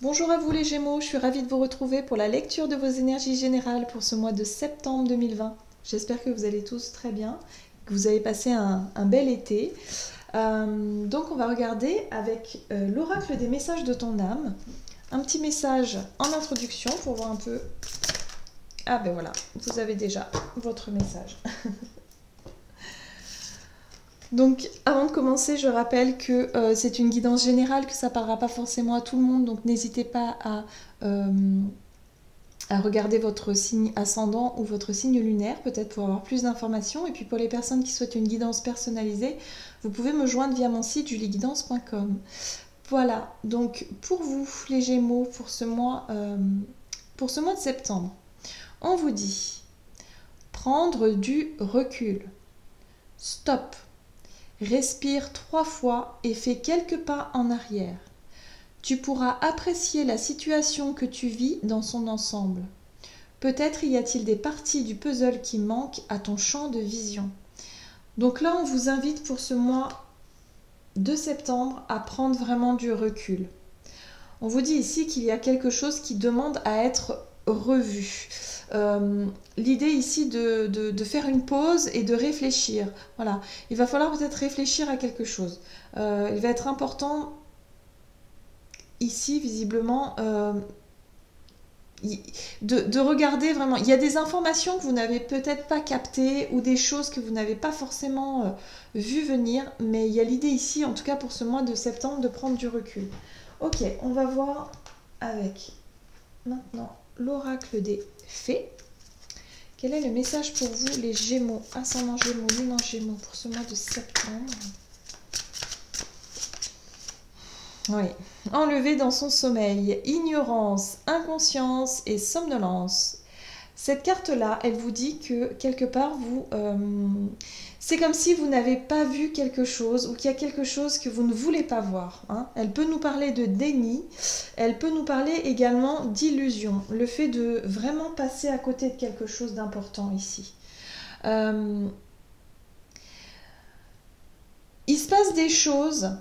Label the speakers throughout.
Speaker 1: Bonjour à vous les Gémeaux, je suis ravie de vous retrouver pour la lecture de vos énergies générales pour ce mois de septembre 2020. J'espère que vous allez tous très bien, que vous avez passé un bel été. Donc on va regarder avec l'oracle des messages de ton âme, un petit message en introduction pour voir un peu... Ah ben voilà, vous avez déjà votre message. Donc, avant de commencer, je rappelle que c'est une guidance générale, que ça ne parlera pas forcément à tout le monde, donc n'hésitez pas à regarder votre signe ascendant ou votre signe lunaire, peut-être pour avoir plus d'informations. Et puis pour les personnes qui souhaitent une guidance personnalisée, vous pouvez me joindre via mon site julieguidance.com. Voilà, donc pour vous, les Gémeaux, pour ce mois de septembre, on vous dit prendre du recul. Stop. Respire 3 fois et fais quelques pas en arrière. Tu pourras apprécier la situation que tu vis dans son ensemble. Peut-être y a-t-il des parties du puzzle qui manquent à ton champ de vision. Donc là, on vous invite pour ce mois de septembre à prendre vraiment du recul. On vous dit ici qu'il y a quelque chose qui demande à être revu. L'idée ici de faire une pause et de réfléchir. Voilà, il va falloir peut-être réfléchir à quelque chose. Il va être important ici, visiblement, de regarder vraiment. Il y a des informations que vous n'avez peut-être pas captées ou des choses que vous n'avez pas forcément vues venir, mais il y a l'idée ici, en tout cas pour ce mois de septembre, de prendre du recul. Ok, on va voir avec maintenant l'oracle des fées. Quel est le message pour vous, les Gémeaux, ascendant Gémeaux, lune en Gémeaux, pour ce mois de septembre? Oui. Enlevé dans son sommeil, ignorance, inconscience et somnolence. Cette carte-là, elle vous dit que quelque part, c'est comme si vous n'avez pas vu quelque chose ou qu'il y a quelque chose que vous ne voulez pas voir. Hein. Elle peut nous parler de déni, elle peut nous parler également d'illusion, le fait de vraiment passer à côté de quelque chose d'important ici. Il se passe des choses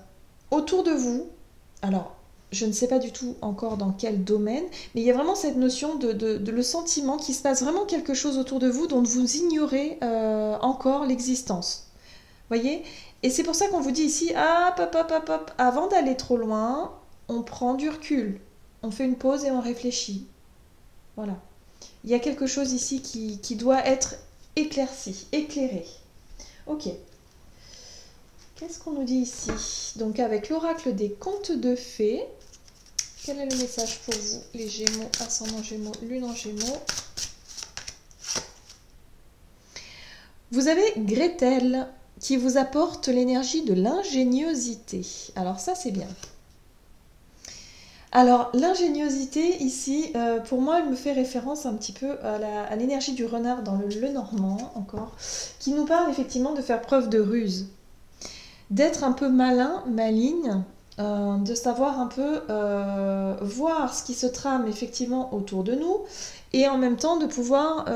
Speaker 1: autour de vous. Alors, je ne sais pas du tout encore dans quel domaine, mais il y a vraiment cette notion de le sentiment qu'il se passe vraiment quelque chose autour de vous dont vous ignorez encore l'existence. Voyez? Et c'est pour ça qu'on vous dit ici, hop, avant d'aller trop loin, on prend du recul, on fait une pause et on réfléchit. Voilà. Il y a quelque chose ici qui doit être éclairci, éclairé. Ok. Qu'est-ce qu'on nous dit ici? Donc avec l'oracle des contes de fées, quel est le message pour vous, les Gémeaux, ascendant Gémeaux, lune en Gémeaux? Vous avez Gretel qui vous apporte l'énergie de l'ingéniosité. Alors ça, c'est bien. Alors l'ingéniosité ici, pour moi, elle me fait référence un petit peu à l'énergie du renard dans le Normand, encore, qui nous parle effectivement de faire preuve de ruse. D'être un peu malin, maligne, de savoir un peu voir ce qui se trame effectivement autour de nous et en même temps de pouvoir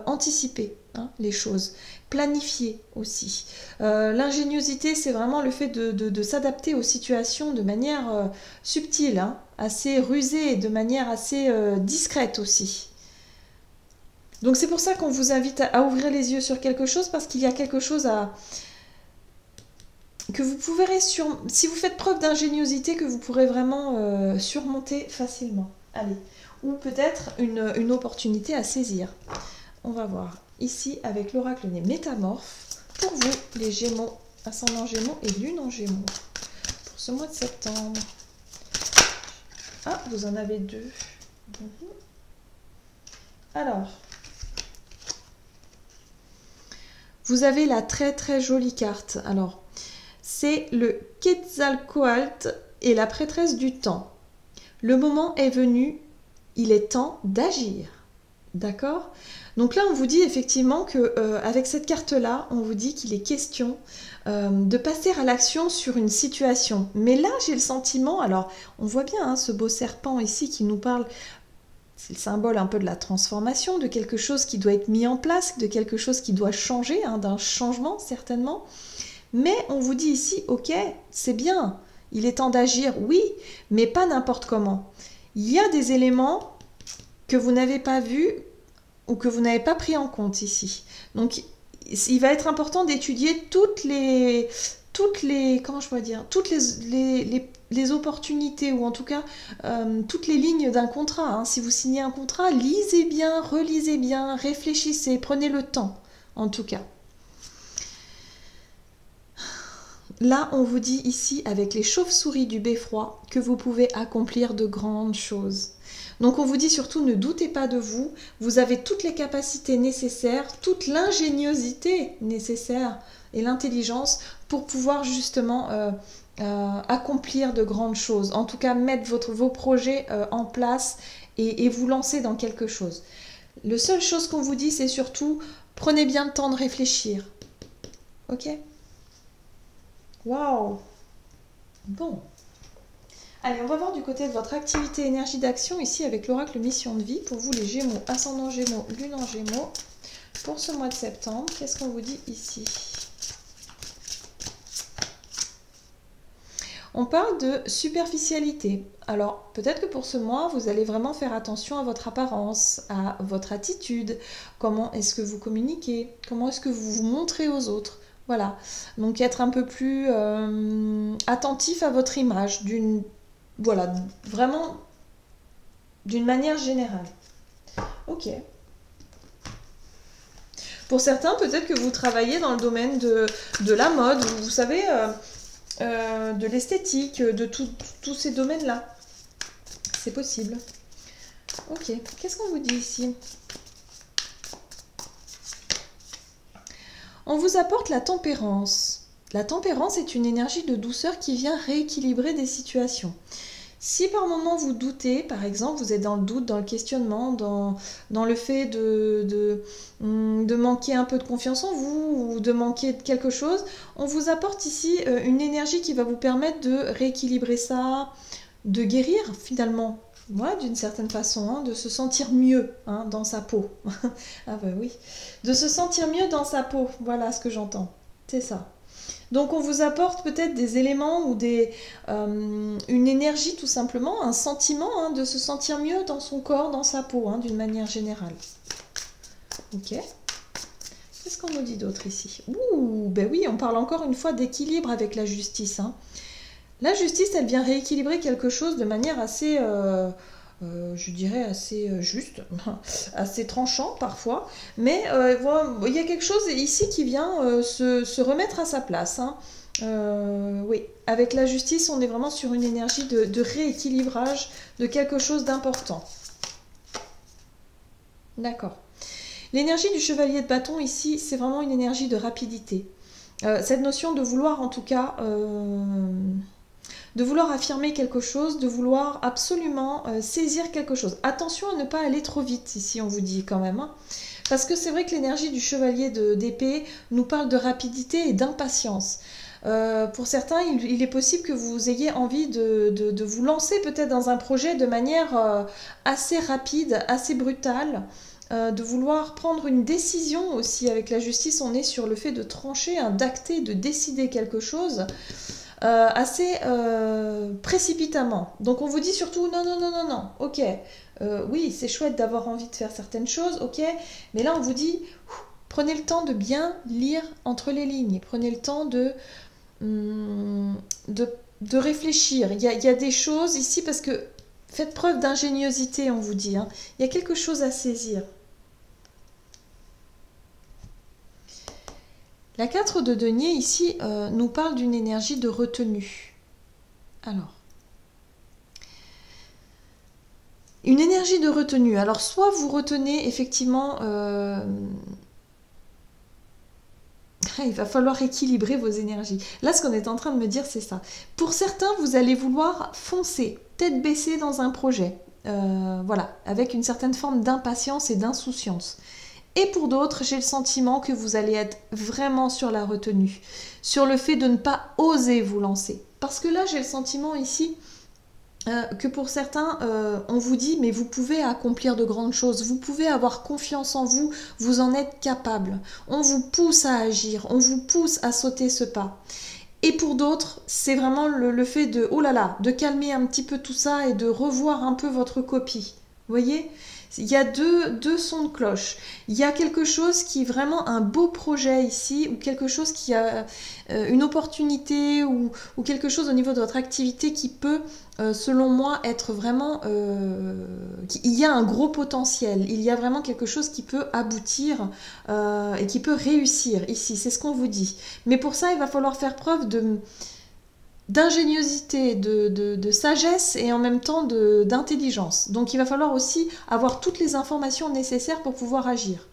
Speaker 1: anticiper les choses, planifier aussi. L'ingéniosité, c'est vraiment le fait de s'adapter aux situations de manière subtile, assez rusée et de manière assez discrète aussi. Donc c'est pour ça qu'on vous invite à ouvrir les yeux sur quelque chose, parce qu'il y a quelque chose que vous pourrez, si vous faites preuve d'ingéniosité, que vous pourrez vraiment surmonter facilement. Allez, ou peut-être une opportunité à saisir. On va voir ici avec l'oracle des métamorphes pour vous, les Gémeaux, ascendant Gémeaux et lune en Gémeaux, pour ce mois de septembre. Ah, vous en avez deux. Alors, vous avez la très très jolie carte. Alors, c'est le Quetzalcoatl et la prêtresse du temps. Le moment est venu, il est temps d'agir. D'accord? Donc là, on vous dit effectivement qu'avec cette carte-là, on vous dit qu'il est question de passer à l'action sur une situation. Mais là, j'ai le sentiment, alors on voit bien ce beau serpent ici qui nous parle, c'est le symbole un peu de la transformation, de quelque chose qui doit être mis en place, de quelque chose qui doit changer, d'un changement certainement. Mais on vous dit ici, ok, c'est bien, il est temps d'agir, oui, mais pas n'importe comment. il y a des éléments que vous n'avez pas vus ou que vous n'avez pas pris en compte ici. Donc, il va être important d'étudier comment je pourrais dire, toutes les opportunités, ou en tout cas toutes les lignes d'un contrat. Hein. Si vous signez un contrat, lisez bien, relisez bien, réfléchissez, prenez le temps, en tout cas. Là, on vous dit ici, avec les chauves-souris du beffroi, que vous pouvez accomplir de grandes choses. Donc on vous dit surtout, ne doutez pas de vous, vous avez toutes les capacités nécessaires, toute l'ingéniosité nécessaire et l'intelligence pour pouvoir justement accomplir de grandes choses. En tout cas, mettre vos projets en place et vous lancer dans quelque chose. La seule chose qu'on vous dit, c'est surtout, prenez bien le temps de réfléchir. Ok ? Waouh! Bon. Allez, on va voir du côté de votre activité énergie d'action ici avec l'oracle mission de vie. Pour vous les Gémeaux, ascendant Gémeaux, lune en Gémeaux. Pour ce mois de septembre, qu'est-ce qu'on vous dit ici? On parle de superficialité. Alors, peut-être que pour ce mois, vous allez vraiment faire attention à votre apparence, à votre attitude. Comment est-ce que vous communiquez? Comment est-ce que vous vous montrez aux autres? Voilà. Donc, être un peu plus attentif à votre image, voilà, vraiment d'une manière générale. Ok. Pour certains, peut-être que vous travaillez dans le domaine de la mode, vous savez, de l'esthétique, de tous ces domaines-là. C'est possible. Ok, qu'est-ce qu'on vous dit ici? On vous apporte la tempérance. La tempérance est une énergie de douceur qui vient rééquilibrer des situations. Si par moment vous doutez, par exemple, vous êtes dans le doute, dans le questionnement, dans le fait de manquer un peu de confiance en vous ou de manquer de quelque chose, on vous apporte ici une énergie qui va vous permettre de rééquilibrer ça, de guérir finalement, ouais, d'une certaine façon, hein, de se sentir mieux hein, dans sa peau. Ah bah oui, de se sentir mieux dans sa peau, voilà ce que j'entends, c'est ça. Donc on vous apporte peut-être des éléments ou une énergie tout simplement, un sentiment hein, de se sentir mieux dans son corps, dans sa peau, hein, d'une manière générale. Ok. Qu'est-ce qu'on nous dit d'autre ici? Ouh, ben oui, on parle encore une fois d'équilibre avec la justice. Hein. La justice, elle vient rééquilibrer quelque chose de manière assez... je dirais assez juste, assez tranchant parfois, mais il y a quelque chose ici qui vient se remettre à sa place. Hein. Oui, avec la justice, on est vraiment sur une énergie de rééquilibrage de quelque chose d'important. D'accord. L'énergie du chevalier de bâton ici, c'est vraiment une énergie de rapidité. Cette notion de vouloir en tout cas... de vouloir affirmer quelque chose, de vouloir absolument saisir quelque chose. Attention à ne pas aller trop vite, ici on vous dit quand même. Hein. Parce que c'est vrai que l'énergie du chevalier d'épée nous parle de rapidité et d'impatience. Pour certains, il est possible que vous ayez envie de vous lancer peut-être dans un projet de manière assez rapide, assez brutale. De vouloir prendre une décision aussi. Avec la justice, on est sur le fait de trancher, hein, d'acter, de décider quelque chose. Assez précipitamment. Donc on vous dit surtout non, non, non, non, non, ok, oui, c'est chouette d'avoir envie de faire certaines choses, ok, mais là on vous dit, prenez le temps de bien lire entre les lignes, prenez le temps de réfléchir. Il y a des choses ici, parce que faites preuve d'ingéniosité, on vous dit, hein. Il y a quelque chose à saisir. La 4 de denier, ici, nous parle d'une énergie de retenue. Alors, une énergie de retenue. Alors, soit vous retenez, effectivement, il va falloir équilibrer vos énergies. Là, ce qu'on est en train de me dire, c'est ça. Pour certains, vous allez vouloir foncer, tête baissée dans un projet. Voilà, avec une certaine forme d'impatience et d'insouciance. Et pour d'autres, j'ai le sentiment que vous allez être vraiment sur la retenue, sur le fait de ne pas oser vous lancer. Parce que là, j'ai le sentiment ici que pour certains, on vous dit, mais vous pouvez accomplir de grandes choses, vous pouvez avoir confiance en vous, vous en êtes capable. On vous pousse à agir, on vous pousse à sauter ce pas. Et pour d'autres, c'est vraiment le fait de, oh là là, de calmer un petit peu tout ça et de revoir un peu votre copie. Vous voyez? Il y a deux sons de cloche. Il y a quelque chose qui est vraiment un beau projet ici, ou quelque chose qui a une opportunité, ou quelque chose au niveau de votre activité qui peut, selon moi, être vraiment... il y a un gros potentiel. Il y a vraiment quelque chose qui peut aboutir et qui peut réussir ici. C'est ce qu'on vous dit. Mais pour ça, il va falloir faire preuve d'ingéniosité, de sagesse et en même temps d'intelligence. Donc il va falloir aussi avoir toutes les informations nécessaires pour pouvoir agir.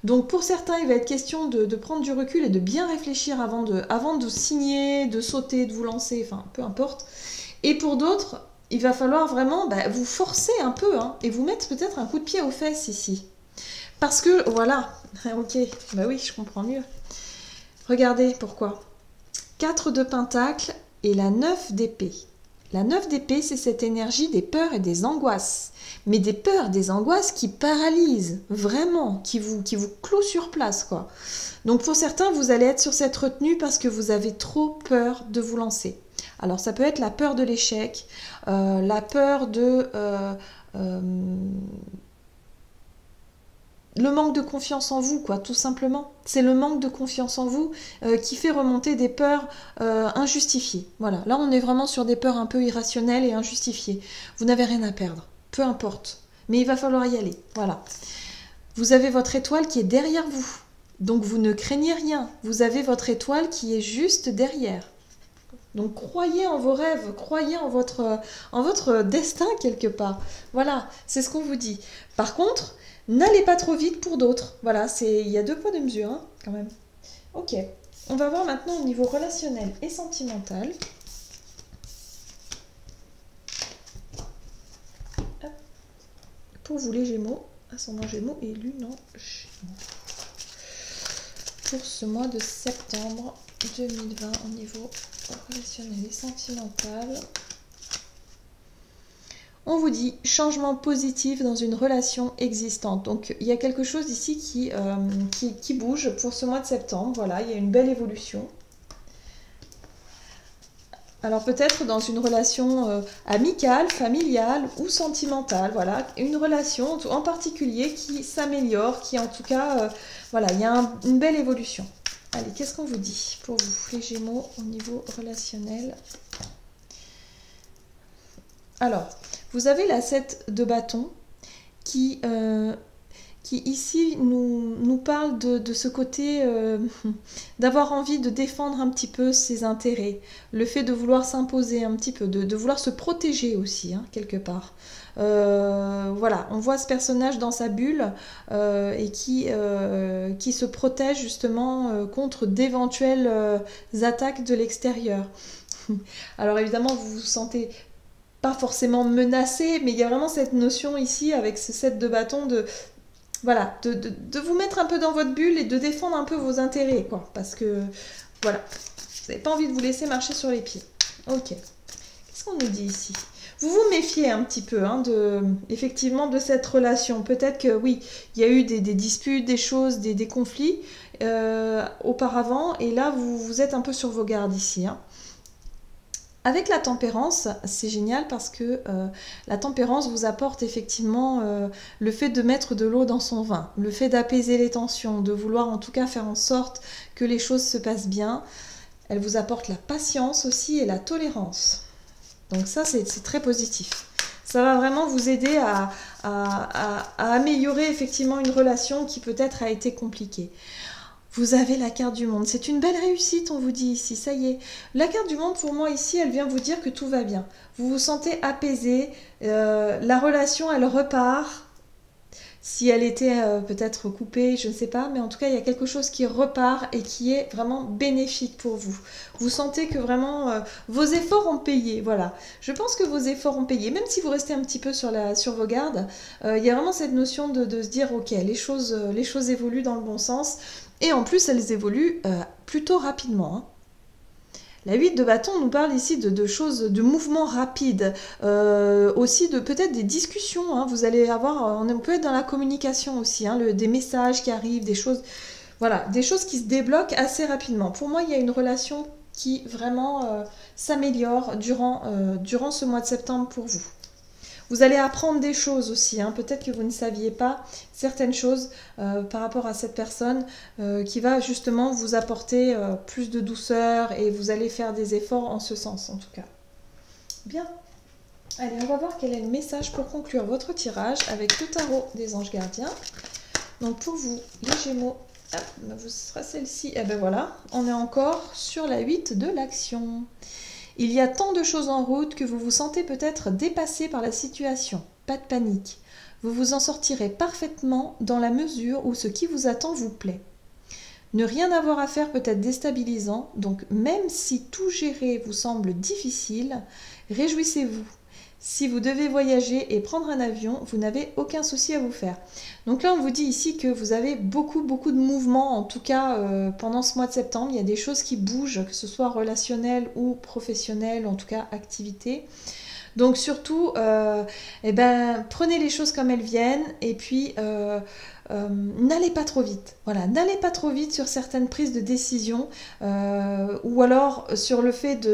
Speaker 1: Donc pour certains, il va être question de prendre du recul et de bien réfléchir avant de signer, de sauter, de vous lancer, enfin peu importe. Et pour d'autres, il va falloir vraiment vous forcer un peu et vous mettre peut-être un coup de pied aux fesses ici. Parce que, voilà, ok, bah oui, je comprends mieux. Regardez pourquoi. 4 de Pentacle et la 9 d'épée. La 9 d'épée, c'est cette énergie des peurs et des angoisses. Mais des peurs, des angoisses qui paralysent, vraiment, qui vous clouent sur place, quoi. Donc pour certains, vous allez être sur cette retenue parce que vous avez trop peur de vous lancer. Alors ça peut être la peur de l'échec, la peur de... le manque de confiance en vous, quoi, tout simplement. C'est le manque de confiance en vous qui fait remonter des peurs injustifiées. Voilà, là on est vraiment sur des peurs un peu irrationnelles et injustifiées. Vous n'avez rien à perdre, peu importe. Mais il va falloir y aller, voilà. Vous avez votre étoile qui est derrière vous. Donc vous ne craignez rien. Vous avez votre étoile qui est juste derrière. Donc croyez en vos rêves, croyez en votre destin quelque part. Voilà, c'est ce qu'on vous dit. Par contre... n'allez pas trop vite pour d'autres. Voilà, il y a 2 poids, 2 mesures, quand même. Ok, on va voir maintenant au niveau relationnel et sentimental. Hop. Pour vous les Gémeaux, ascendant Gémeaux et Lune en Gémeaux. Pour ce mois de septembre 2020 au niveau relationnel et sentimental. On vous dit changement positif dans une relation existante. Donc il y a quelque chose ici qui bouge pour ce mois de septembre. Voilà, il y a une belle évolution. Alors peut-être dans une relation amicale, familiale ou sentimentale. Voilà, une relation en particulier qui s'améliore, qui en tout cas, voilà, il y a une belle évolution. Allez, qu'est-ce qu'on vous dit pour vous, les Gémeaux, au niveau relationnel? Alors... vous avez la 7 de bâton qui ici nous parle de ce côté d'avoir envie de défendre un petit peu ses intérêts, le fait de vouloir s'imposer un petit peu, de vouloir se protéger aussi, quelque part. Voilà, on voit ce personnage dans sa bulle et qui se protège justement contre d'éventuelles attaques de l'extérieur. Alors évidemment, vous vous sentez... pas forcément menacé, mais il y a vraiment cette notion ici avec ce 7 de bâton voilà, de vous mettre un peu dans votre bulle et de défendre un peu vos intérêts, quoi. Parce que, voilà, vous n'avez pas envie de vous laisser marcher sur les pieds. Ok. Qu'est-ce qu'on nous dit ici? Vous vous méfiez un petit peu, effectivement, de cette relation. Peut-être que, oui, il y a eu des disputes, des choses, des conflits auparavant, et là, vous êtes un peu sur vos gardes ici, Avec la tempérance, c'est génial parce que la tempérance vous apporte effectivement le fait de mettre de l'eau dans son vin, le fait d'apaiser les tensions, de vouloir en tout cas faire en sorte que les choses se passent bien. Elle vous apporte la patience aussi et la tolérance. Donc ça, c'est très positif. Ça va vraiment vous aider à améliorer effectivement une relation qui peut-être a été compliquée. Vous avez la carte du monde. C'est une belle réussite, on vous dit ici. Ça y est. La carte du monde, pour moi, ici, elle vient vous dire que tout va bien. Vous vous sentez apaisé. La relation, elle repart. Si elle était peut-être coupée, je ne sais pas. Mais en tout cas, il y a quelque chose qui repart et qui est vraiment bénéfique pour vous. Vous sentez que vraiment vos efforts ont payé. Voilà. Je pense que vos efforts ont payé. Même si vous restez un petit peu sur vos gardes, il y a vraiment cette notion de se dire, ok, les choses évoluent dans le bon sens. Et en plus, elles évoluent plutôt rapidement. La 8 de bâton nous parle ici de choses, de mouvements rapides, aussi de peut-être des discussions. Vous allez avoir, on peut être dans la communication aussi, des messages qui arrivent, des choses, voilà, des choses qui se débloquent assez rapidement. Pour moi, il y a une relation qui vraiment s'améliore durant ce mois de septembre pour vous. Vous allez apprendre des choses aussi, hein. Peut-être que vous ne saviez pas certaines choses par rapport à cette personne qui va justement vous apporter plus de douceur et vous allez faire des efforts en ce sens en tout cas. Bien, allez, on va voir quel est le message pour conclure votre tirage avec le tarot des anges gardiens. Donc pour vous, les Gémeaux, vous sera celle-ci, et ben voilà, on est encore sur la 8 de l'action. Il y a tant de choses en route que vous vous sentez peut-être dépassé par la situation. Pas de panique. Vous vous en sortirez parfaitement dans la mesure où ce qui vous attend vous plaît. Ne rien avoir à faire peut être déstabilisant, donc même si tout gérer vous semble difficile, réjouissez-vous. Si vous devez voyager et prendre un avion, vous n'avez aucun souci à vous faire. Donc là, on vous dit ici que vous avez beaucoup de mouvements, en tout cas pendant ce mois de septembre. Il y a des choses qui bougent, que ce soit relationnel ou professionnel, en tout cas activité. Donc surtout, prenez les choses comme elles viennent et puis n'allez pas trop vite. Voilà, n'allez pas trop vite sur certaines prises de décision ou alors sur le fait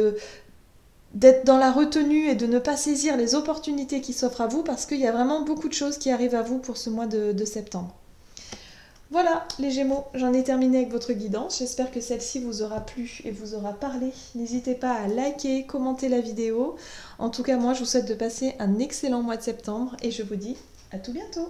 Speaker 1: d'être dans la retenue et de ne pas saisir les opportunités qui s'offrent à vous parce qu'il y a vraiment beaucoup de choses qui arrivent à vous pour ce mois de septembre. Voilà les Gémeaux, j'en ai terminé avec votre guidance. J'espère que celle-ci vous aura plu et vous aura parlé. N'hésitez pas à liker, commenter la vidéo. En tout cas, moi, je vous souhaite de passer un excellent mois de septembre et je vous dis à tout bientôt.